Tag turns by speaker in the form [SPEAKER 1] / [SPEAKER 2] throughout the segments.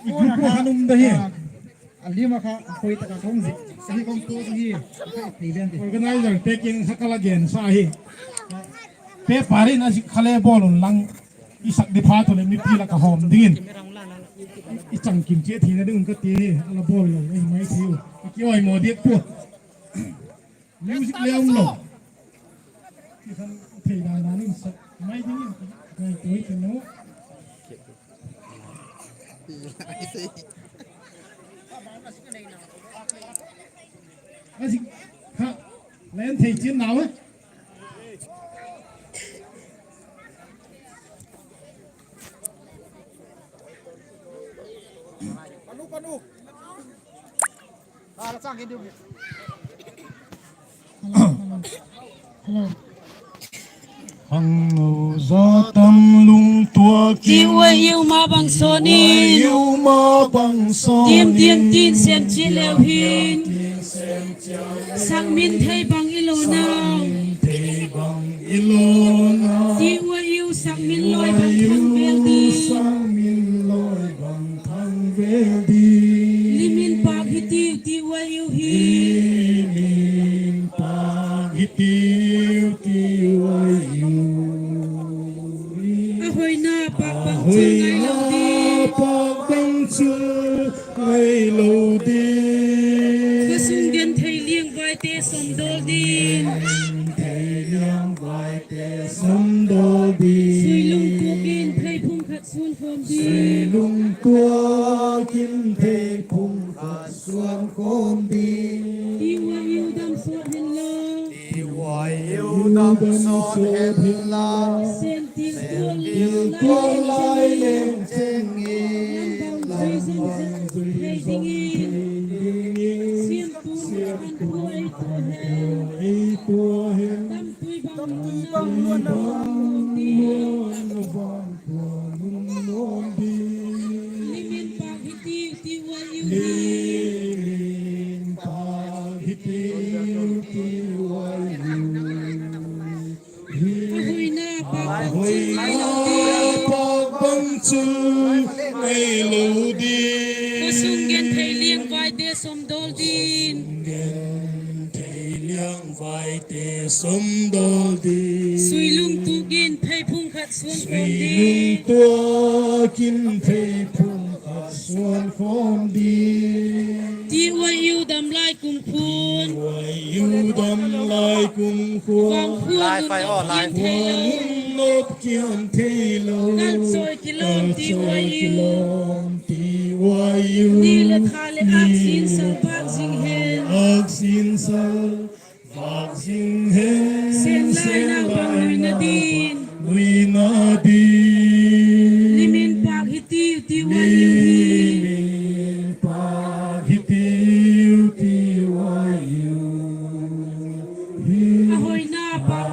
[SPEAKER 1] อีกยุคพวกขนมเดียอันนี้มาค่ะคุยตะกะทงสิสักที่กองตัวสักที่ตีเล่นดิก็น่าจะเป๊กินสักกะละเกนสาเหเป๊ปารีน่าสิขะเลบอลลังอีสักดิพาตัวเลยมีปีละกะหอมดิ้นอีจังกินเจี๊ยทีนะดึงก็ตีอะไรบอลเลยไม่ทิวอีกย่อยโมเด็กพวกมิวสิกเลี้ยงหลอกที่ทำเทดานานี่สักไม่ดิ้นไงตัวอีกเนาะอาสิครับเล่นเทจินหนาวไหมปนุเราสร้างกินดูฮังโนซาตัมลุงตัว
[SPEAKER 2] ที่ว่าอยู่มาบังโซนีเตรียมตีนเสียมจีเลวหินสักมินไทยบังอิโลนาที่ว่าอยู่สักมินลอยบังทังเวลดีลิมินปากฮิติวที่ว่าอยู่หินอาหอยหน้าปากบังชื่อไงเราดีกระสุนเดียนไทยเลี้ยงไว้เตะสมโดดีสุยลุงตัวกินไทยพุ่งขัดส่วนความดีที่ว่าอยู่ดำสวดเห็นลาเส้นตีตัวลายเล่งเจงลำเบาใจให้ดิ้งเสียงปูอันตัวเห็นดำตุยบังนวลลิมินปากฮิติวที่ว่าอยู่บังชื่อไม่รู้ดีก็สุงเกนไทยเลี้ยงไว้เตะสมโดดีสุยลุงตูกินไทยพุ่งขัดส่วนความดีที่ว่าอยู่ดำลายกุมพูนความพูนไฟอ่อนลายนกเกี่ยวเทโลนั่นซอยกิโลที่ว่าอยู่ดีละทาเลอักษินสังปากสิงเฮเส้นลายนาบังลุยนาดีลิมินปากฮิติวที่ว่าอยู่อาหอยหน้าปาก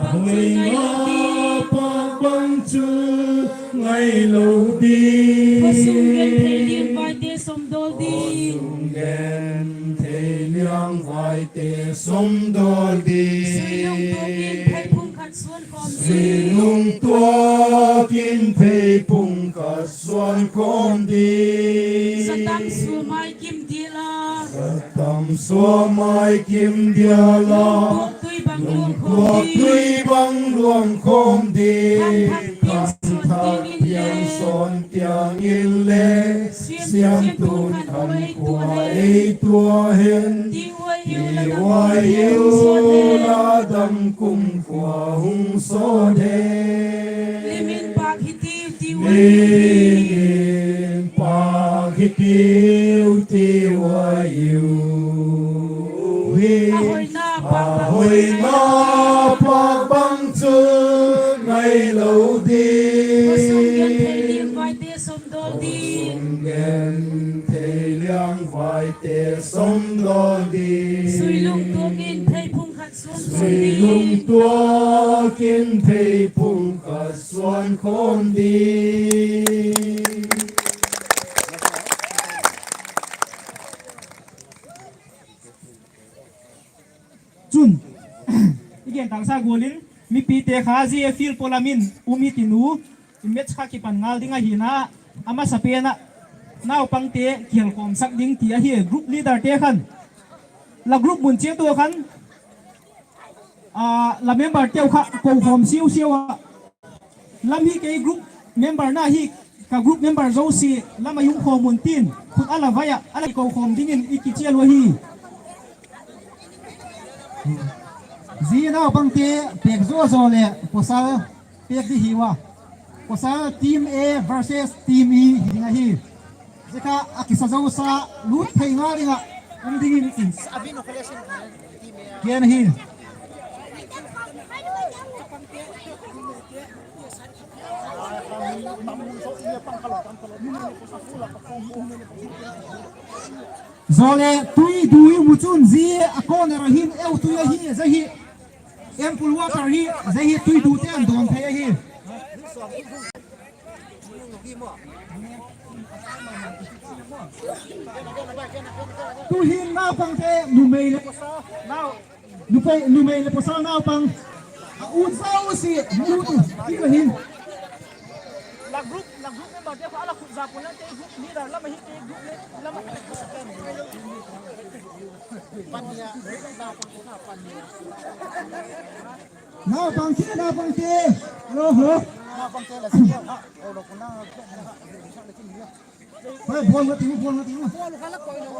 [SPEAKER 2] บังจือไงเราดีพอสุงเกนไทยเลี้ยงไว้เตะสมโดดีสุยลุงตัวกินไทยพุ่งขัดส่วนความดีสตัมสัวไม้กิมเดียลาตุยบังรวมคมดีทักเพียงสอนเตียงอินเลเสียงตูนขันขวายตัวเห็นที่ว่าอยู่ระดำกุมขวาหุงโซเดลิมินปากฮิติวที่ว่าอยู่อาหอยหน้าปากบังจือไงเราดีพอสุงเกนไทยเลี้ยงไว้เตะสมโดดีสุยลุงตัวกินไทยพุ่งขัดส่วนคนดีจุนอีกอย่างต่างชาติกูลินมีปีเตคาซีฟิลโพลามินอุมิตินูอิเมชคาคิปันงาลดิงาหินะอามาสเปียนะ
[SPEAKER 1] น่าปังเตะเขียงของสักดิ้งเตียเฮียกรุ๊ปลีดเดอร์เตะขันแล้วกรุ๊ปบุญเชียตัวขันแล้วเมมเบอร์เตียวค่ะกองความเชี่ยวแล้วมีกี่กรุ๊ปเมมเบอร์หน้าฮีกับกรุ๊ปเมมเบอร์โจซีแล้วมายุ่งข้อมูลตีนคุณอะไรวะยะอะไรกองความดิ้งอีกกี่เชียวฮีจีน่าปังเตะเปียกโซ่เลยภาษาเปียกที่ฮีวะภาษาทีม A versus ทีม E ยังไงฮีjika akisa jauh sa lut thei nga ringa ang dingin in abi no collection kian hi zole tui dui muchun zi akon rahin eu tui hi zahi em pulwa par hi zahi tui du te an don thei hi tu hin na pang te numei le posa now numei le posa now pang un sao si nu tu ti ka hin la group member dia fa ala khu za pun te group leader la ma hi te group le la ma pania na pang na pania na pang te lo ho na pang te la sia ha o lo kuna Hei, buang mati mu. Buang kala koi lo.